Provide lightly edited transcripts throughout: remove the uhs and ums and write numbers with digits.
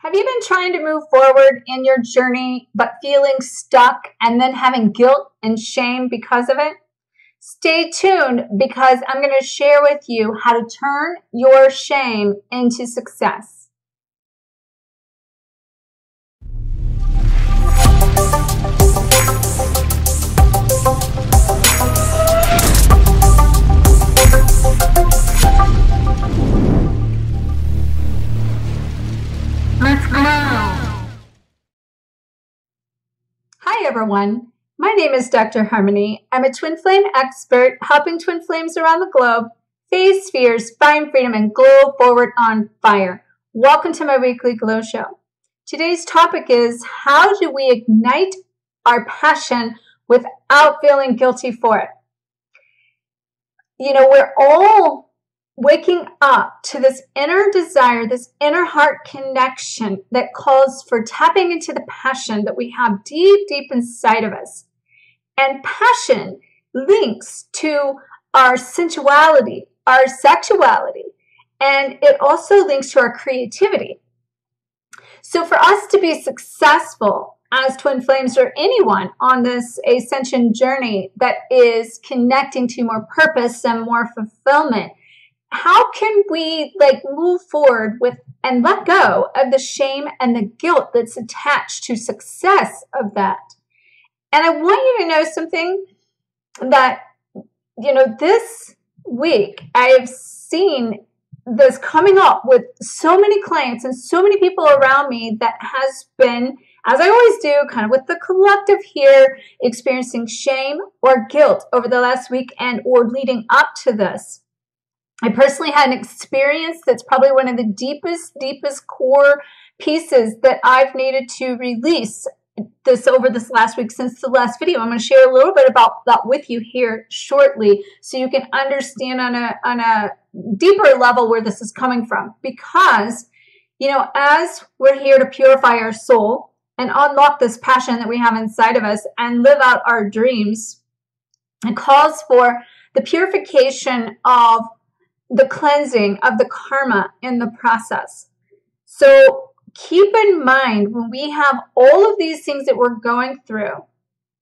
Have you been trying to move forward in your journey but feeling stuck and then having guilt and shame because of it? Stay tuned because I'm going to share with you how to turn your shame into success. Hi everyone, my name is Dr. Harmony. I'm a twin flame expert helping twin flames around the globe face fears, find freedom, and glow forward on fire. Welcome to my weekly Glow Show. Today's topic is how do we ignite our passion without feeling guilty for it? You know, we're all waking up to this inner desire, this inner heart connection that calls for tapping into the passion that we have deep, deep inside of us. And passion links to our sensuality, our sexuality, and it also links to our creativity. So for us to be successful as twin flames or anyone on this ascension journey that is connecting to more purpose and more fulfillment, how can we move forward with and let go of the shame and the guilt that's attached to success of that? And I want you to know something that, this week I've seen this coming up with so many clients and so many people around me that has been, as I always do, kind of with the collective here, experiencing shame or guilt over the last week and or leading up to this. I personally had an experience that's probably one of the deepest core pieces that I've needed to release over this last week since the last video. I'm going to share a little bit about that with you here shortly so you can understand on a deeper level where this is coming from. Because, as we're here to purify our soul and unlock this passion that we have inside of us and live out our dreams, it calls for the purification of the cleansing of the karma in the process. So keep in mind, when we have all of these things that we're going through,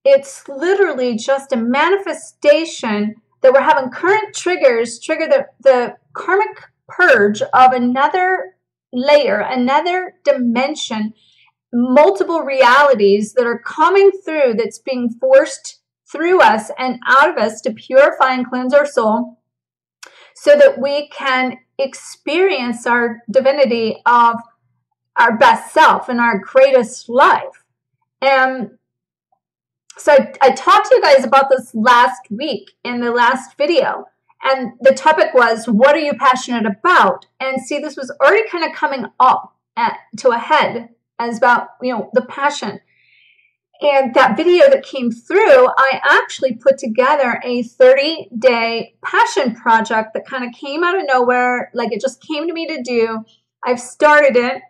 it's literally just a manifestation that we're having current triggers trigger the karmic purge of another layer, another dimension, multiple realities that are coming through, that's being forced through us and out of us to purify and cleanse our soul, so that we can experience our divinity of our best self and our greatest life. And so I talked to you guys about this last week in the last video. And the topic was, what are you passionate about? And see, this was already kind of coming up to a head as about, the passion. And that video that came through, I actually put together a 30-day passion project that kind of came out of nowhere. It just came to me to do. I've started it,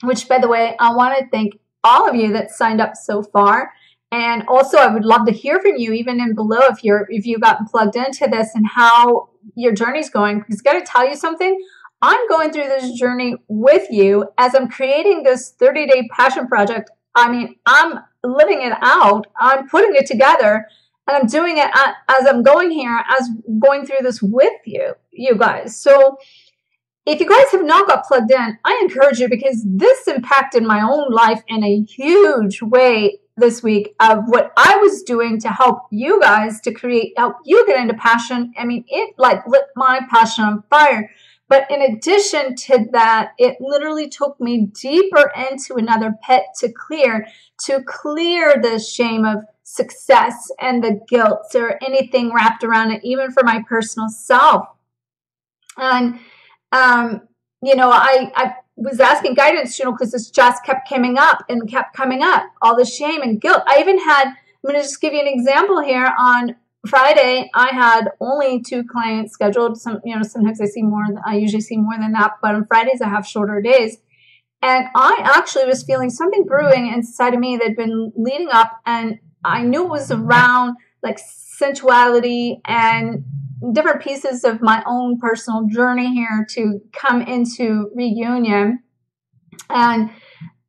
which, by the way, I want to thank all of you that signed up so far. And also, I would love to hear from you, even in below, if you've gotten plugged into this and how your journey's going. Because I got to tell you something. I'm going through this journey with you as I'm creating this 30-day passion project. I mean, I'm living it out. I'm putting it together, and I'm doing it as I'm going through this with you guys. So if you guys have not got plugged in, I encourage you, because this impacted my own life in a huge way this week of what I was doing to help you guys help you get into passion. I mean, it lit my passion on fire. But in addition to that, it literally took me deeper into another pit to clear the shame of success and the guilt or anything wrapped around it, even for my personal self. And, I was asking guidance, because this just kept coming up, all the shame and guilt. I'm going to just give you an example here. On Friday, I had only 2 clients scheduled. Sometimes I usually see more than that, but on Fridays I have shorter days. And I actually was feeling something brewing inside of me that had been leading up, and I knew it was around sensuality and different pieces of my own personal journey here to come into reunion. And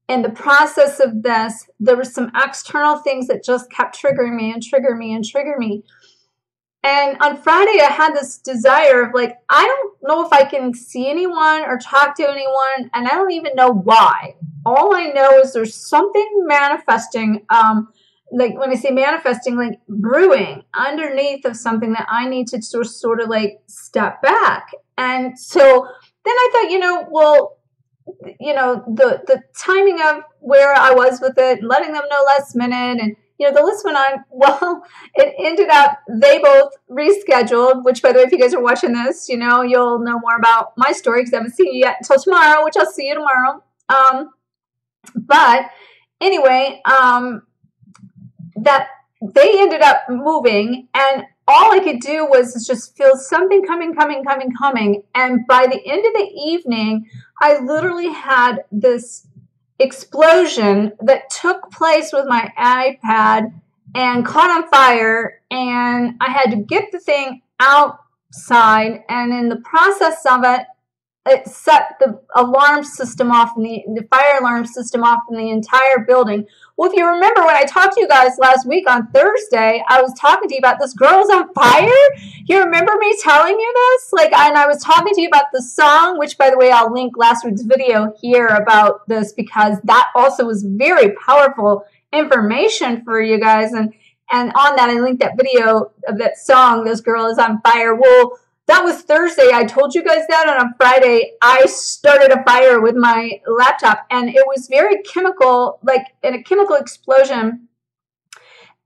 in the process of this, there were some external things that just kept triggering me and triggering me and triggering me. And on Friday, I had this desire of like, I don't know if I can see anyone or talk to anyone, and I don't even know why. All I know is there's something manifesting, like when I say manifesting, like brewing underneath of something that I need to sort of like step back. And so then I thought, well, the timing of where I was with it, letting them know last minute, and the list went on. Well, it ended up they both rescheduled, which, by the way, if you guys are watching this, you'll know more about my story because I haven't seen you yet until tomorrow, which I'll see you tomorrow. But anyway, that they ended up moving, and all I could do was just feel something coming. And by the end of the evening, I literally had this explosion that took place with my iPad and caught on fire, and I had to get the thing outside, and in the process of it, it set the alarm system off, the fire alarm system off in the entire building. Well, if you remember when I talked to you guys last week on Thursday, I was talking to you about this girl's on fire. You remember me telling you this? And I was talking to you about the song, which, by the way, I'll link last week's video here about this because that also was very powerful information for you guys. And on that, I linked that video of that song, This Girl Is on Fire. Well, that was Thursday. I told you guys that, and on Friday, I started a fire with my laptop, and it was very chemical, like in a chemical explosion,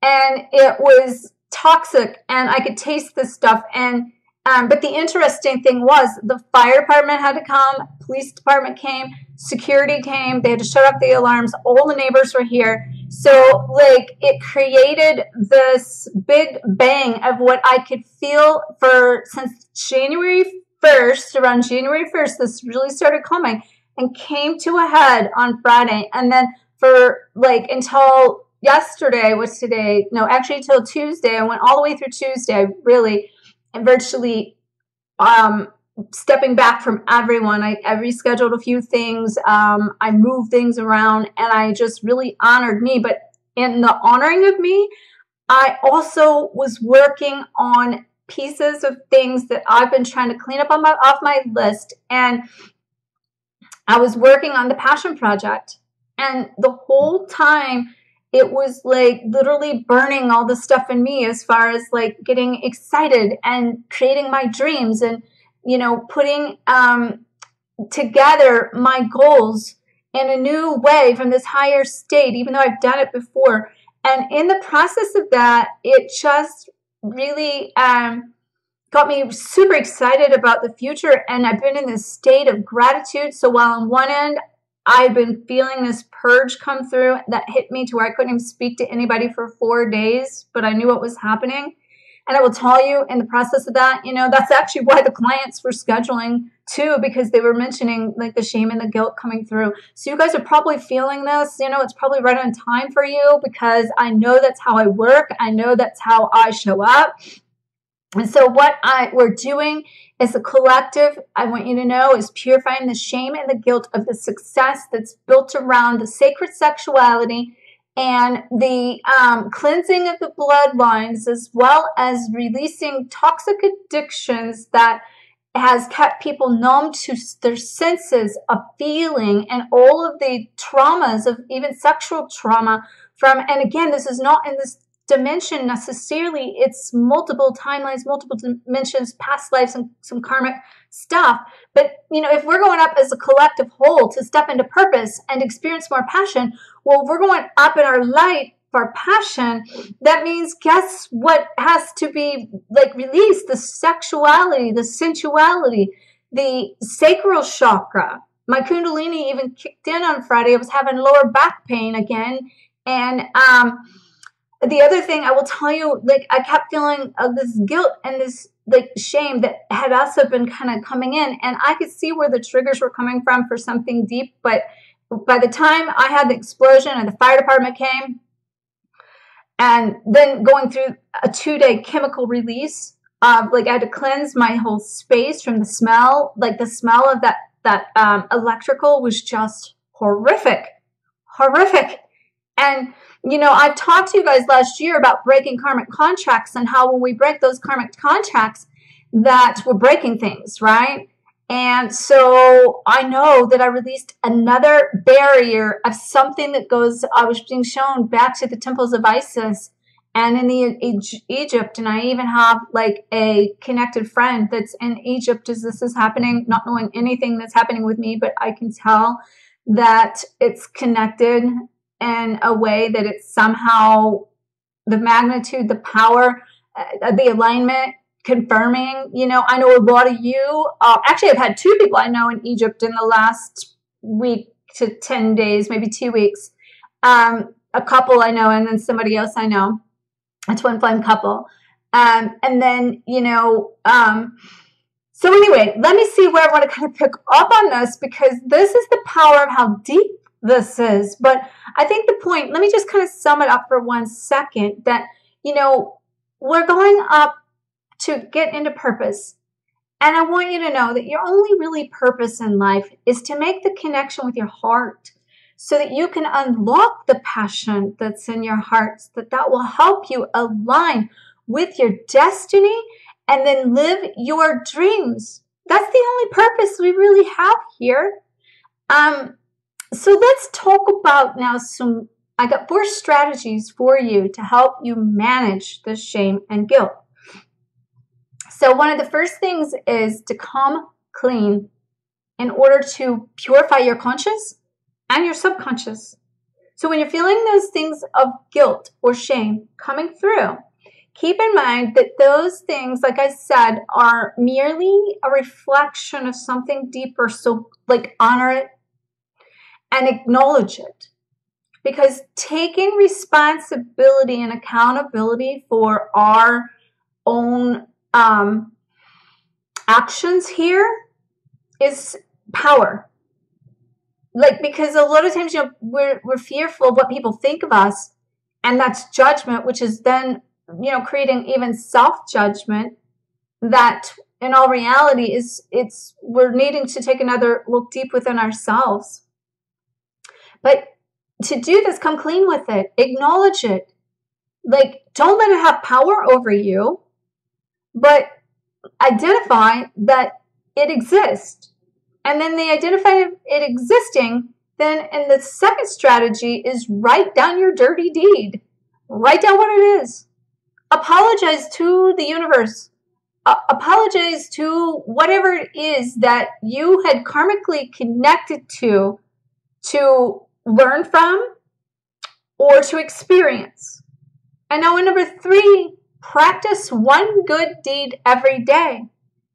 and it was toxic, and I could taste this stuff. And but the interesting thing was the fire department had to come, police department came, security came, they had to shut off the alarms, all the neighbors were here. So it created this big bang of what I could feel since January 1st, around January 1st, this really started coming and came to a head on Friday. And then for until yesterday, what's today? No, actually until Tuesday, I went all the way through Tuesday. I virtually stepping back from everyone. I rescheduled a few things. I moved things around, and I just really honored me. But in the honoring of me, I also was working on pieces of things that I've been trying to clean up off my list. And I was working on the passion project. And the whole time, it was literally burning all the stuff in me as far as getting excited and creating my dreams and putting together my goals in a new way from this higher state, even though I've done it before. And in the process of that, it just really got me super excited about the future. And I've been in this state of gratitude. So while on one end, I've been feeling this purge come through that hit me to where I couldn't even speak to anybody for 4 days, but I knew what was happening. And I will tell you, in the process of that, that's actually why the clients were scheduling too, because they were mentioning the shame and the guilt coming through. So you guys are probably feeling this. It's probably right on time for you because I know that's how I work. I know that's how I show up. And so what we're doing as a collective, I want you to know, is purifying the shame and the guilt of the success that's built around the sacred sexuality and the cleansing of the bloodlines, as well as releasing toxic addictions that has kept people numb to their senses of feeling and all of the traumas of even sexual trauma from, and again, this is not in this dimension necessarily, it's multiple timelines, multiple dimensions, past lives, and some karmic stuff. But if we're going up as a collective whole to step into purpose and experience more passion, well, if we're going up in our light for passion, that means guess what has to be released? The sexuality, the sensuality, the sacral chakra. My kundalini even kicked in on Friday. I was having lower back pain again, and the other thing I will tell you, I kept feeling this guilt and this shame that had also been kind of coming in, and I could see where the triggers were coming from for something deep. But by the time I had the explosion and the fire department came, and then going through a 2-day chemical release, I had to cleanse my whole space from the smell. The smell of that electrical was just horrific, horrific. And, you know, I've talked to you guys last year about breaking karmic contracts and how when we break those karmic contracts that we're breaking things, right? And so I know that I released another barrier of something that goes, I was being shown back to the temples of Isis and in the Egypt. And I even have like a connected friend that's in Egypt as this is happening, not knowing anything that's happening with me, but I can tell that it's connected in a way that it's somehow the magnitude, the power, the alignment, confirming. You know, I know a lot of you, actually I've had 2 people I know in Egypt in the last week to 10 days, maybe 2 weeks. A couple I know, and then somebody else I know, a twin flame couple. And then, you know, so anyway, let me see where I want to kind of pick up on this, because this is the power of how deep this is. But I think the point, let me just kind of sum it up for 1 second, that, you know, we're going up to get into purpose. And I want you to know that your only really purpose in life is to make the connection with your heart so that you can unlock the passion that's in your hearts, that will help you align with your destiny and then live your dreams. That's the only purpose we really have here. So let's talk about now I got 4 strategies for you to help you manage the shame and guilt. So one of the first things is to come clean in order to purify your conscious and your subconscious. So when you're feeling those things of guilt or shame coming through, keep in mind that those things, like I said, are merely a reflection of something deeper. So like honor it and acknowledge it. Because taking responsibility and accountability for our own actions here is power. Like, because a lot of times, you know, we're fearful of what people think of us, and that's judgment, which is then, you know, creating even self-judgment that in all reality we're needing to take another look deep within ourselves. But to do this, come clean with it, acknowledge it. Like, don't let it have power over you, but identify that it exists. And then they identify it existing, then in the second strategy is write down your dirty deed. Write down what it is. Apologize to the universe. Apologize to whatever it is that you had karmically connected to learn from or to experience. And now in number 3, practice 1 good deed every day.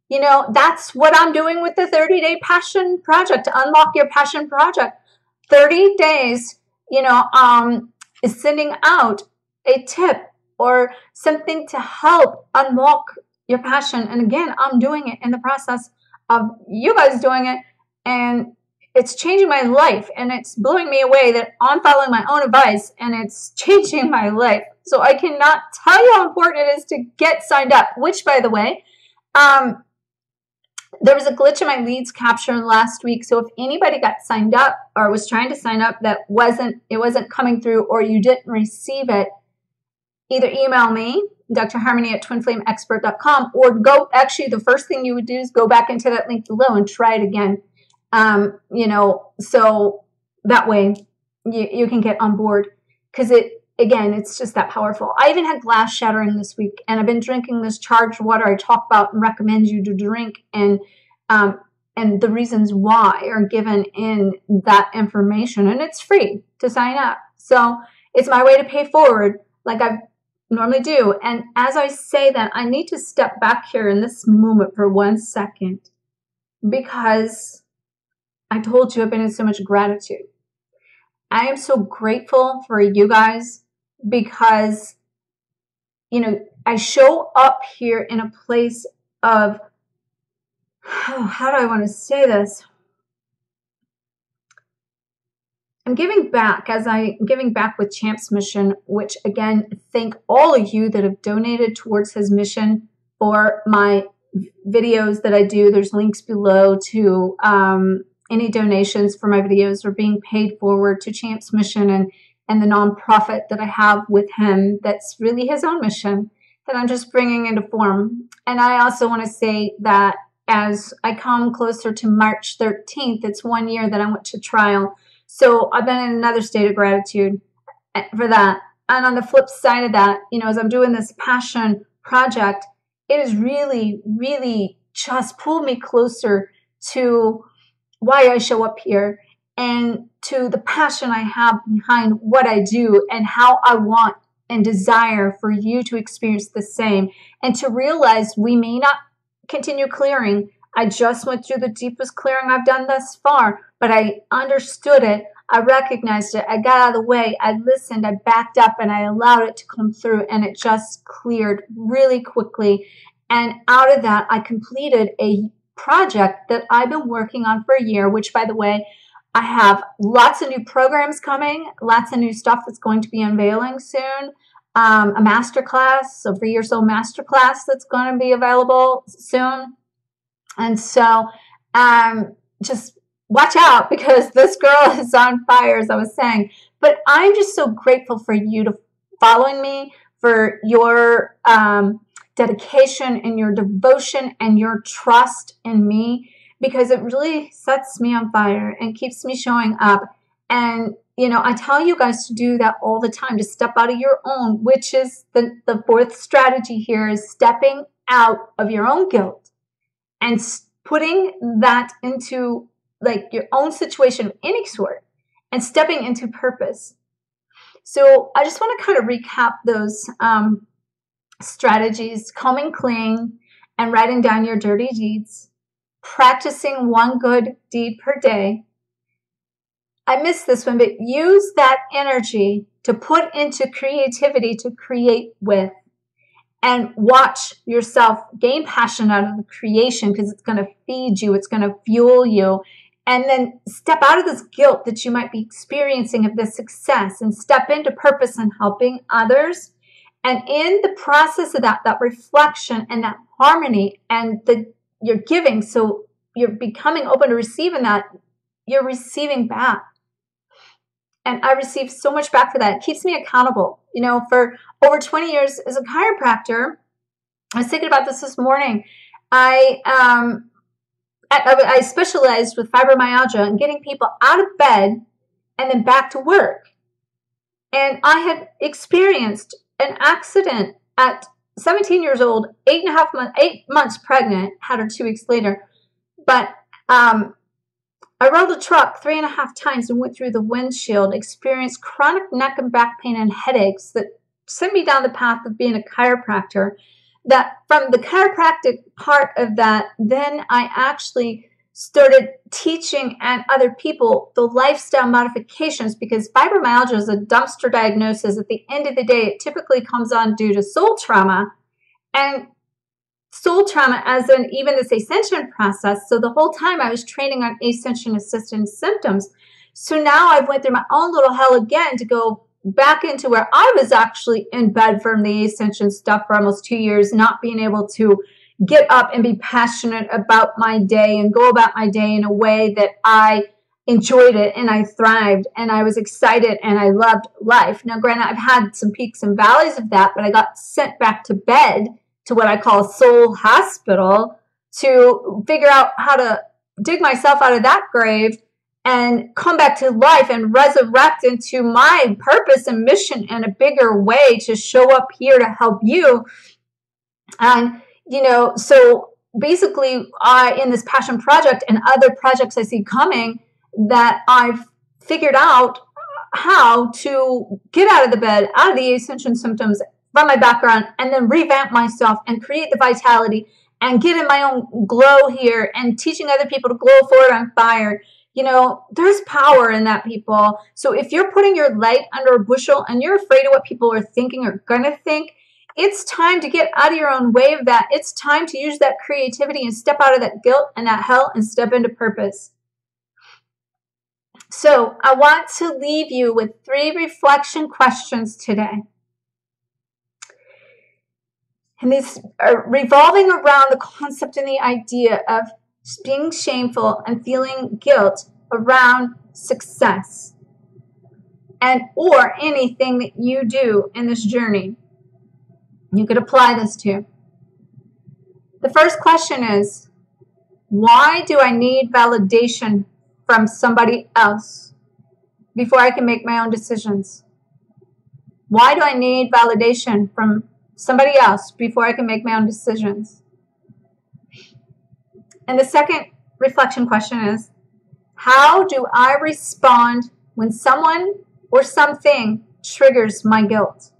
You know, that's what I'm doing with the 30-day passion project, to unlock your passion project. 30 days, you know, is sending out a tip or something to help unlock your passion. And again, I'm doing it in the process of you guys doing it, and it's changing my life, and it's blowing me away that I'm following my own advice, and it's changing my life. So I cannot tell you how important it is to get signed up, which, by the way, there was a glitch in my leads capture last week. So if anybody got signed up or was trying to sign up that it wasn't coming through, or you didn't receive it, either email me, drharmony@twinflameexpert.com, or go, actually the first thing you would do is go back into that link below and try it again. You know, so that way you can get on board, because again, it's just that powerful. I even had glass shattering this week, and I've been drinking this charged water I talk about and recommend you to drink, and the reasons why are given in that information, and it's free to sign up. So it's my way to pay forward like I normally do. And as I say that, I need to step back here in this moment for 1 second, because I told you I've been in so much gratitude. I am so grateful for you guys, because, you know, I show up here in a place of, how do I want to say this? I'm giving back, as I'm giving back with Champ's mission, which again, thank all of you that have donated towards his mission for my videos that I do. There's links below to any donations for my videos are being paid forward to Champ's mission and the nonprofit that I have with him that's really his own mission that I'm just bringing into form. And I also want to say that as I come closer to March 13th, it's 1 year that I went to trial. So I've been in another state of gratitude for that. And on the flip side of that, as I'm doing this passion project, it has really, really just pulled me closer to why I show up here and to the passion I have behind what I do and how I want and desire for you to experience the same, and to realize we may not continue clearing. I just went through the deepest clearing I've done thus far, but I understood it. I recognized it. I got out of the way. I listened. I backed up and I allowed it to come through, and it just cleared really quickly. And out of that, I completed a project that I've been working on for a year, which, by the way, I have lots of new programs coming, lots of new stuff that's going to be unveiling soon. A masterclass, a 3 years old masterclass that's going to be available soon. And so just watch out, because this girl is on fire, as I was saying. But I'm just so grateful for you to following me, for your dedication and your devotion and your trust in me, because it really sets me on fire and keeps me showing up. And, I tell you guys to do that all the time, to step out of your own, which is the fourth strategy here, is stepping out of your own guilt and putting that into like your own situation of any sort and stepping into purpose. So I just want to kind of recap those strategies: coming clean and writing down your dirty deeds, practicing one good deed per day. I missed this one, but use that energy to put into creativity to create with, and watch yourself gain passion out of the creation, because it's going to feed you, it's going to fuel you. And then step out of this guilt that you might be experiencing of this success and step into purpose and helping others. And in the process of that reflection and that harmony and you're giving, so you're becoming open to receiving that, you're receiving back. And I receive so much back for that. It keeps me accountable. For over 20 years as a chiropractor, I was thinking about this morning. I specialized with fibromyalgia and getting people out of bed and then back to work. And I had experienced an accident at 17 years old, 8 months pregnant, had her 2 weeks later. But I rode a truck 3.5 times and went through the windshield, experienced chronic neck and back pain and headaches that sent me down the path of being a chiropractor. That from the chiropractic part of that, then I actually started teaching and other people the lifestyle modifications, because fibromyalgia is a dumpster diagnosis. At the end of the day, it typically comes on due to soul trauma, and soul trauma as in even this ascension process. So the whole time I was training on ascension assisted symptoms. So now I've went through my own little hell again to go back into where I was actually in bed from the ascension stuff for almost 2 years, not being able to get up and be passionate about my day and go about my day in a way that I enjoyed it and I thrived and I was excited and I loved life. Now, granted, I've had some peaks and valleys of that, but I got sent back to bed to what I call soul hospital to figure out how to dig myself out of that grave and come back to life and resurrect into my purpose and mission in a bigger way to show up here to help you. And, so basically in this passion project and other projects I see coming, that I've figured out how to get out of the bed, out of the ascension symptoms from my background, and then revamp myself and create the vitality and get in my own glow here and teaching other people to glow forward on fire. There's power in that, people. So if you're putting your light under a bushel and you're afraid of what people are thinking or going to think, it's time to get out of your own way of that. It's time to use that creativity and step out of that guilt and that hell and step into purpose. So I want to leave you with 3 reflection questions today. And these are revolving around the concept and the idea of being shameful and feeling guilt around success and or anything that you do in this journey. You could apply this to. The first question is, why do I need validation from somebody else before I can make my own decisions? Why do I need validation from somebody else before I can make my own decisions? And the second reflection question is, how do I respond when someone or something triggers my guilt?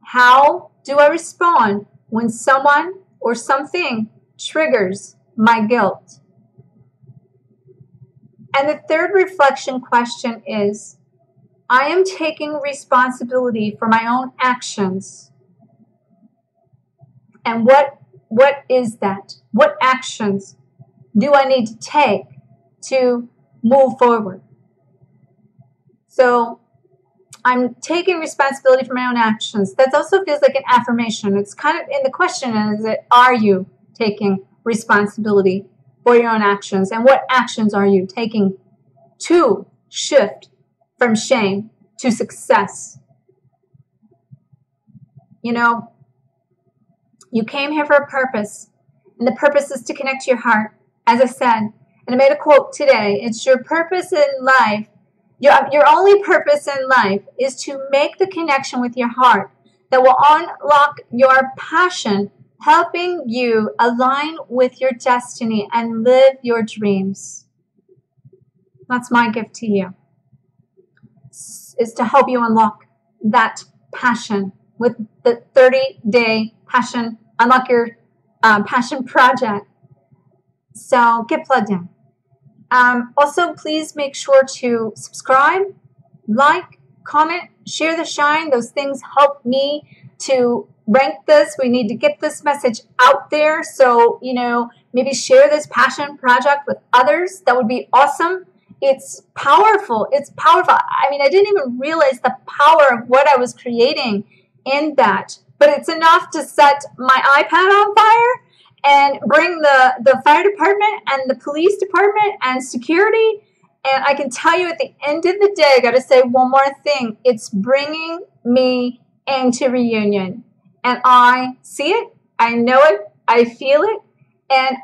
How do I respond when someone or something triggers my guilt? And the third reflection question is, I am taking responsibility for my own actions. And what is that? What actions do I need to take to move forward? So I'm taking responsibility for my own actions. That also feels like an affirmation. It's kind of in the question is that, are you taking responsibility for your own actions? And what actions are you taking to shift from shame to success? You know, you came here for a purpose, and the purpose is to connect to your heart, as I said. And I made a quote today. It's your purpose in life. Your only purpose in life is to make the connection with your heart that will unlock your passion, helping you align with your destiny and live your dreams. That's my gift to you, is to help you unlock that passion with the 30-day passion, unlock your passion project. So get plugged in. Also, please make sure to subscribe, like, comment, share the shine. Those things help me to rank this. We need to get this message out there. So, you know, maybe share this passion project with others. That would be awesome. It's powerful. It's powerful. I mean, I didn't even realize the power of what I was creating in that. But it's enough to set my iPad on fire and bring the fire department and the police department and security. And I can tell you at the end of the day, I got to say one more thing. It's bringing me into Reunion. And I see it. I know it. I feel it. And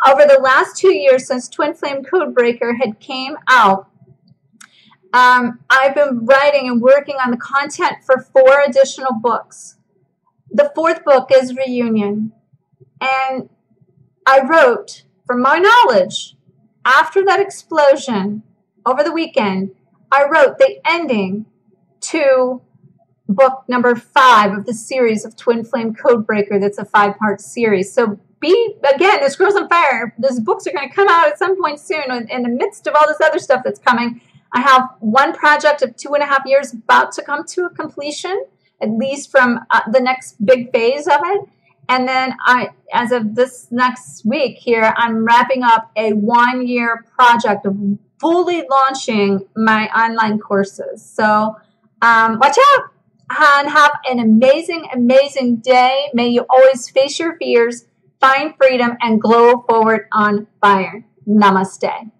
over the last 2 years since Twin Flame Codebreaker had came out, I've been writing and working on the content for 4 additional books. The 4th book is Reunion. And I wrote, from my knowledge, after that explosion over the weekend, I wrote the ending to book number 5 of the series of Twin Flame Codebreaker. That's a 5-part series. So again, this Girl's on Fire. Those books are going to come out at some point soon in the midst of all this other stuff that's coming. I have one project of 2.5 years about to come to a completion, at least from the next big phase of it. And then as of this next week here, I'm wrapping up a 1-year project of fully launching my online courses. So watch out and have an amazing, amazing day. May you always face your fears, find freedom, and glow forward on fire. Namaste.